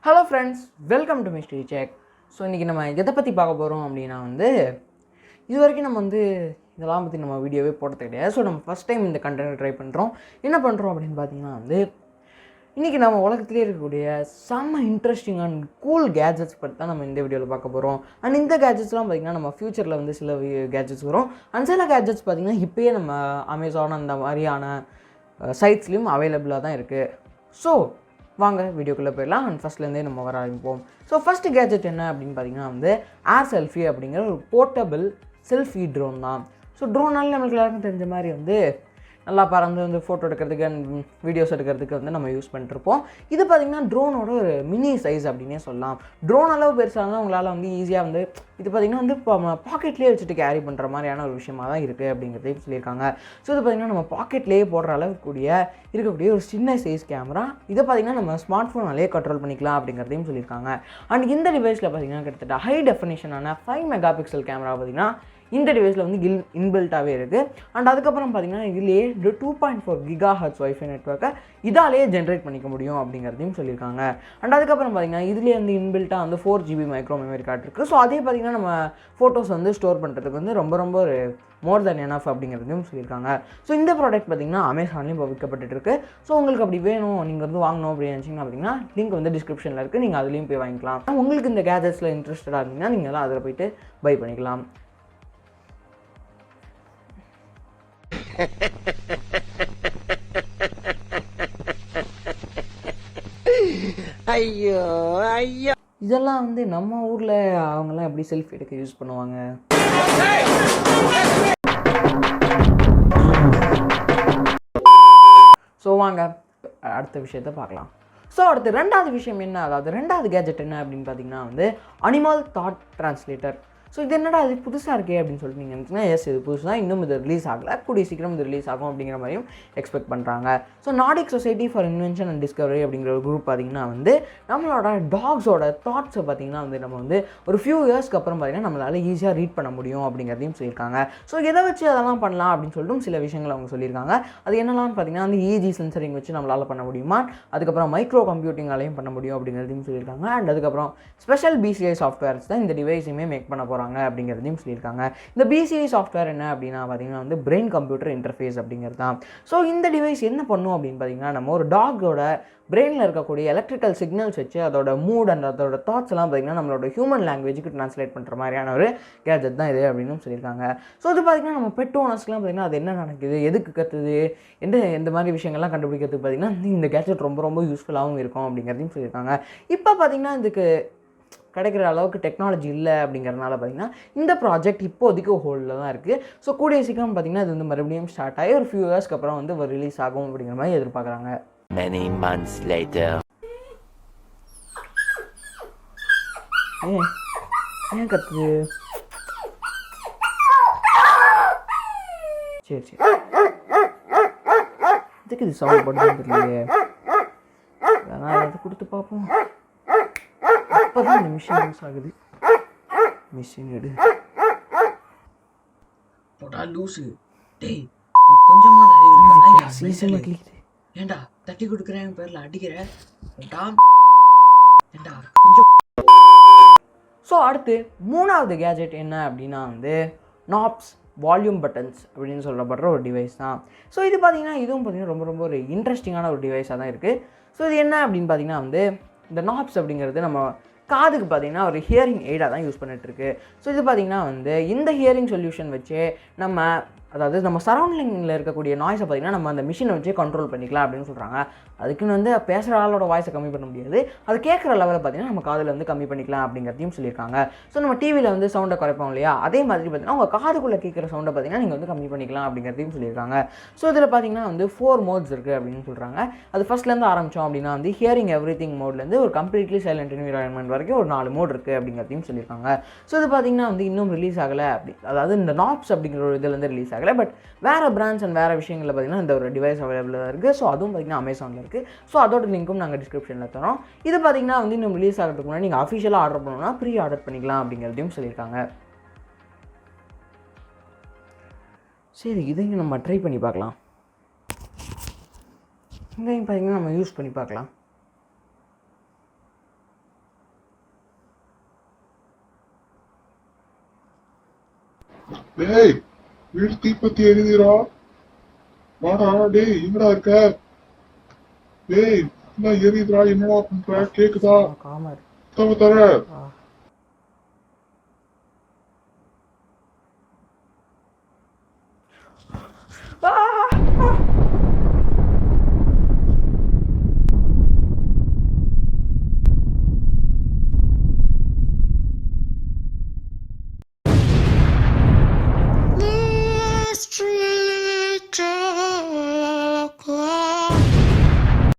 Hello friends, welcome to mystery check. So இன்றைக்கி நம்ம எதை பற்றி பார்க்க போகிறோம் அப்படின்னா இது வரைக்கும் நம்ம இதெல்லாம் பற்றி நம்ம வீடியோவே போட்டது கிடையாது. ஸோ நம்ம ஃபஸ்ட் டைம் இந்த கண்டென்ட் ட்ரை பண்ணுறோம். என்ன பண்ணுறோம் அப்படின்னு பார்த்தீங்கன்னா இன்றைக்கி நம்ம உலகத்திலே இருக்கக்கூடிய செம்ம இன்ட்ரெஸ்டிங் அண்ட் கூல் கேஜெட்ஸ் பற்றி தான் நம்ம இந்த வீடியோவில் பார்க்க போகிறோம். அண்ட் இந்த கேஜெட்ஸ்லாம் பார்த்திங்கன்னா நம்ம ஃப்யூச்சரில் சில கேஜெட்ஸ் வரும். அண்ட் சில கேஜெட்ஸ் பார்த்திங்கன்னா இப்போயே நம்ம அமேசான் அந்த மாதிரியான சைட்ஸ்லேயும் அவைலபிளாக தான் இருக்குது. ஸோ வாங்க வீடியோக்குள்ளே போயிடலாம். அண்ட் ஃபஸ்ட்லேருந்தே நம்ம வர ஆரம்பிப்போம். ஸோ ஃபஸ்ட்டு கேஜெட் என்ன அப்படின்னு பார்த்தீங்கன்னா ஏர் செல்ஃபி அப்படிங்கிற ஒரு போர்ட்டபிள் செல்ஃபி ட்ரோன் தான். ஸோ ட்ரோனாலே நம்மளுக்கு எல்லாருக்கும் தெரிஞ்ச மாதிரி நல்லா பறந்து ஃபோட்டோ எடுக்கிறதுக்கு அண்ட் வீடியோஸ் எடுக்கிறதுக்கு நம்ம யூஸ் பண்ணிட்டுருப்போம். இது பார்த்திங்கன்னா ட்ரோனோட ஒரு மினி சைஸ் அப்படின்னே சொல்லலாம். ட்ரோன் அளவு பெருசாக இருந்தால் உங்களால் ஈஸியாக இது பார்த்திங்கன்னா இப்போ பாக்கெட்லேயே வச்சுட்டு கேரி பண்ணுற மாதிரியான ஒரு விஷயமாக தான் இருக்குது அப்படிங்கிறதையும் சொல்லியிருக்காங்க. ஸோ இது பார்த்திங்கன்னா நம்ம பாக்கெட்லேயே போடுற அளவுக்கு இருக்கக்கூடிய ஒரு சின்ன சைஸ் கேமரா. இதை பார்த்திங்கன்னா நம்ம ஸ்மார்ட் ஃபோனாலே கண்ட்ரோல் பண்ணிக்கலாம் அப்படிங்கிறதையும் சொல்லியிருக்காங்க. அண்ட் இந்த டிவைஸில் பார்த்திங்கன்னா கிட்டத்தட்ட ஹை டெஃபினேஷனான 5 மெகா பிக்சல் கேமரா பார்த்திங்கன்னா இந்த டிவைஸில் இன்பில்ட்டாகவே இருக்குது. அண்ட் அதுக்கப்புறம் பார்த்திங்கன்னா இதுலேயே 2.4 GHz வைஃபை நெட்ஒர்க்கை இதாலேயே ஜென்ரேட் பண்ணிக்க முடியும் அப்படிங்கிறதையும் சொல்லியிருக்காங்க. அண்ட் அதுக்கப்புறம் பார்த்திங்கன்னா இதுலேயே இன்பில்ட்டாக 4GB மைக்ரோ மெமரி கார்டு இருக்குது. ஸோ அதே பார்த்திங்கன்னா நம்ம ஃபோட்டோஸ் ஸ்டோர் பண்ணுறதுக்கு ரொம்ப ஒரு மோர் தென் எனஃப் அப்படிங்கிறதையும் சொல்லியிருக்காங்க. ஸோ இந்த ப்ராடக்ட் பார்த்திங்கன்னா அமேசான்லேயும் இப்போ விற்கப்பட்டு இருக்குது. ஸோ உங்களுக்கு அப்படி வேணும், நீங்கள் வாங்கணும் அப்படின்னு நினச்சிங்கன்னா பார்த்திங்கன்னா லிங்க் டிஸ்கிரிப்ஷனில் இருக்குது. நீங்கள் அதுலேயும் போய் வாங்கிக்கலாம். உங்களுக்கு இந்த கேஜெட்ஸில் இன்ட்ரெஸ்டடாக இருந்தீங்கன்னா நீங்கள் தான் அதில் போய்ட்டு பை பண்ணிக்கலாம். ஐயோ ஐயோ, இதெல்லாம் நம்ம ஊரில் அவங்கெல்லாம் எப்படி செல்ஃபி எடுக்க யூஸ் பண்ணுவாங்க? ஸோ வாங்க அடுத்த விஷயத்தை பார்க்கலாம். ஸோ அடுத்து ரெண்டாவது விஷயம் என்ன, அதாவது ரெண்டாவது கேஜெட் என்ன அப்படின்னு பார்த்தீங்கன்னா அனிமல் தாட் டிரான்ஸ்லேட்டர். ஸோ இது என்னடா இது புதுசாக இருக்கே அப்படின்னு சொல்லிட்டு நீங்கள் நினச்சிங்கன்னா எஸ், இது புதுசு தான், இன்னும் இது ரிலீஸ் ஆகலை, கூடிய சீக்கிரம் இது ரிலீஸ் ஆகும் அப்படிங்கிற மாதிரியும் எக்ஸ்பெக்ட் பண்ணுறாங்க. So Nordic society for invention and Discovery அப்படிங்கிற ஒரு குரூப் பார்த்திங்கன்னா நம்மளோட டாக்ஸோட தாட்ஸை பார்த்திங்கன்னா நம்ம ஒரு ஃபியூ இயர்ஸ்க்கு அப்புறம் பார்த்திங்கன்னா நம்மளால் ஈஸியாக ரீட் பண்ண முடியும் அப்படிங்கிறதையும் சொல்லியிருக்காங்க. ஸோ எதை வச்சு அதெல்லாம் பண்ணலாம் அப்படின்னு சொல்லிட்டு சில விஷயங்கள் அவங்க சொல்லியிருக்காங்க. அது என்னெல்லாம் பார்த்திங்கன்னா EEG சென்சரிங் வச்சு நம்மளால் பண்ண முடியுமா, அதுக்கப்புறம் மைக்ரோ கம்ப்யூட்டிங்காலையும் பண்ண முடியும் அப்படிங்கிறதையும் சொல்லியிருக்காங்க. அண்ட் அதுக்கப்புறம் ஸ்பெஷல் BCI சாஃப்ட்வேர்ஸ் தான் இந்த டிவைஸையுமே மேக் பண்ண போகிறாங்க அப்படிங்கிறதையும் சொல்லியிருக்காங்க. இந்த BCI சாஃப்ட்வேர் என்ன அப்படின்னா பார்த்தீங்கன்னா பிரெயின் கம்ப்யூட்டர் இன்டர்ஃபேஸ் அப்படிங்கிறது தான். ஸோ இந்த டிவைஸ் என்ன பண்ணும் அப்படின்னு பார்த்தீங்கன்னா நம்ம ஒரு டாகோட பிரெயினில் இருக்கக்கூடிய எலக்ட்ரிக்கல் சிக்னல்ஸ் வச்சு அதோட மூட் அண்ட் அதோட தாட்ஸ் எல்லாம் பார்த்திங்கன்னா நம்மளோட ஹியூமன் லாங்குவேஜுக்கு ட்ரான்ஸ்லேட் பண்ணுற மாதிரியான ஒரு கேஜெட் தான் இது அப்படின்னு சொல்லியிருக்காங்க. ஸோ இது பார்த்திங்கன்னா நம்ம பெட் ஓனர்ஸ்லாம் பார்த்திங்கன்னா அது என்ன நடக்குது, எதுக்கு கற்றுது, எந்த மாதிரி விஷயங்கள்லாம் கண்டுபிடிக்கிறதுக்கு பார்த்திங்கன்னா இந்த கேஜெட் ரொம்ப யூஸ்ஃபுல்லாகவும் இருக்கும் அப்படிங்கிறதையும் சொல்லியிருக்காங்க. இப்போ பார்த்திங்கன்னா இதுக்கு கிடைக்கிற அளவுக்கு டெக்னாலஜி இல்லை அப்படிங்கிறதுனால பார்த்திங்கன்னா இந்த ப்ராஜெக்ட் இப்போதைக்கு ஹோல்டில் தான் இருக்குது. ஸோ கூடிய சீக்கிரம் பார்த்திங்கன்னா இது மறுபடியும் ஸ்டார்ட் ஆகி ஒரு ஃபியூ இயர்ஸ்க்கு அப்புறம் ரிலீஸ் ஆகும் அப்படிங்கிற மாதிரி எதிர்பார்க்குறாங்க. Many months later. ஏன் கத்துது? சரி இதுக்கு இது சவுண்ட் போட்டு தெரியலையே, நான் அதை கொடுத்து பார்ப்போம். அப்போதான் இந்த மிஷின் யூஸ் ஆகுது. மிஷின் எடு போடா லூசு. டேய் கொஞ்சமாக அறிவு சீசன் கிளிக்குது. ஏண்டா தட்டி கொடுக்குறேன் பேரில் அடிக்கிற ஏண்டா கொஞ்சம். ஸோ அடுத்து மூணாவது கேஜெட் என்ன அப்படின்னா நாப்ஸ் வால்யூம் பட்டன்ஸ் அப்படின்னு சொல்லப்படுற ஒரு டிவைஸ் தான். ஸோ இது பார்த்திங்கன்னா இதுவும் பார்த்திங்கன்னா ரொம்ப ஒரு இன்ட்ரெஸ்டிங்கான ஒரு டிவைஸாக தான் இருக்குது. ஸோ இது என்ன அப்படின்னு பார்த்தீங்கன்னா இந்த நாப்ஸ் அப்படிங்கிறது நம்ம காதுக்கு பார்த்திங்கன்னா ஒரு ஹியரிங் எய்டாக தான் யூஸ் பண்ணிகிட்ருக்கு. ஸோ இது பார்த்திங்கன்னா இந்த ஹியரிங் சொல்யூஷன் வச்சு அதாவது நம்ம சரௌண்டிங்கில் இருக்கக்கூடிய நாய்ஸை பார்த்திங்கன்னா நம்ம அந்த மிஷினை வச்சு கண்ட்ரோல் பண்ணிக்கலாம் அப்படின்னு சொல்கிறாங்க. அதுக்குன்னு பேசுகிற ஆளோட வாய்ஸை கம்மி பண்ண முடியாது, அது கேட்குற லெவலில் பார்த்திங்கன்னா நம்ம காதில் கம்மி பண்ணிக்கலாம் அப்படிங்கிறதையும் சொல்லியிருக்காங்க. ஸோ நம்ம டிவியில் சவுண்டை குறைப்போம் இல்லையா, அதே மாதிரி பார்த்திங்கன்னா உங்கள் காதுக்குள்ளே கேட்குற சவுண்டை பார்த்திங்கன்னா நீங்கள் கம்மி பண்ணிக்கலாம் அப்படிங்கிறதையும் சொல்லியிருக்காங்க. ஸோ இதில் பார்த்திங்கன்னா 4 மோட்ஸ் இருக்குது அப்படின்னு சொல்கிறாங்க. அது ஃபஸ்ட்லேருந்து ஆரம்பித்தோம் அப்படின்னா ஹியரிங் எவ்ரி திங் மோட்லேருந்து ஒரு கம்ப்ளீட்லி சைலண்ட் என்விரான்மெண்ட் வரைக்கும் ஒரு 4 மோட் இருக்குது அப்படிங்கிறதையும் சொல்லியிருக்காங்க. ஸோ இது பார்த்திங்கன்னா இன்னும் ரிலீஸ் ஆகலை அதாவது இந்த நாப்ஸ் அப்படிங்கிற ஒரு இதில் ரிலீஸ் ஆகலை. பட் வேறு பிராண்ட்ஸ் அண்ட் வேறு விஷயங்களில் பார்த்திங்கன்னா இந்த ஒரு டிவைஸ் அவைலபிளாக இருக்குது. ஸோ அதுவும் பார்த்திங்கன்னா அமேசானில் இருக்குது. ஸோ அதோட லிங்க்கும் நாங்கள் டிஸ்கிரிப்ஷனில் தரோம். இது பார்த்திங்கன்னா இன்னும் ரிலீஸ் ஆகிறதுக்கு முன்னாடி நீங்கள் அஃபிஷியலாக ஆர்டர் பண்ணணும்னா ப்ரீ ஆர்டர் பண்ணிக்கலாம் அப்படிங்கிறதையும் சொல்லியிருக்காங்க. சரி இதையும் நம்ம ட்ரை பண்ணி பார்க்கலாம். இதையும் பார்த்திங்கன்னா நம்ம யூஸ் பண்ணி பார்க்கலாம். டேய், வீடு தீப்பத்தி எரியுதுடா. வாடா டேய், எங்கடா இருக்க? டேய், என்ன எரியுதுடா, என்னடா பண்ற? கேக்குதா? காமர் தவ தர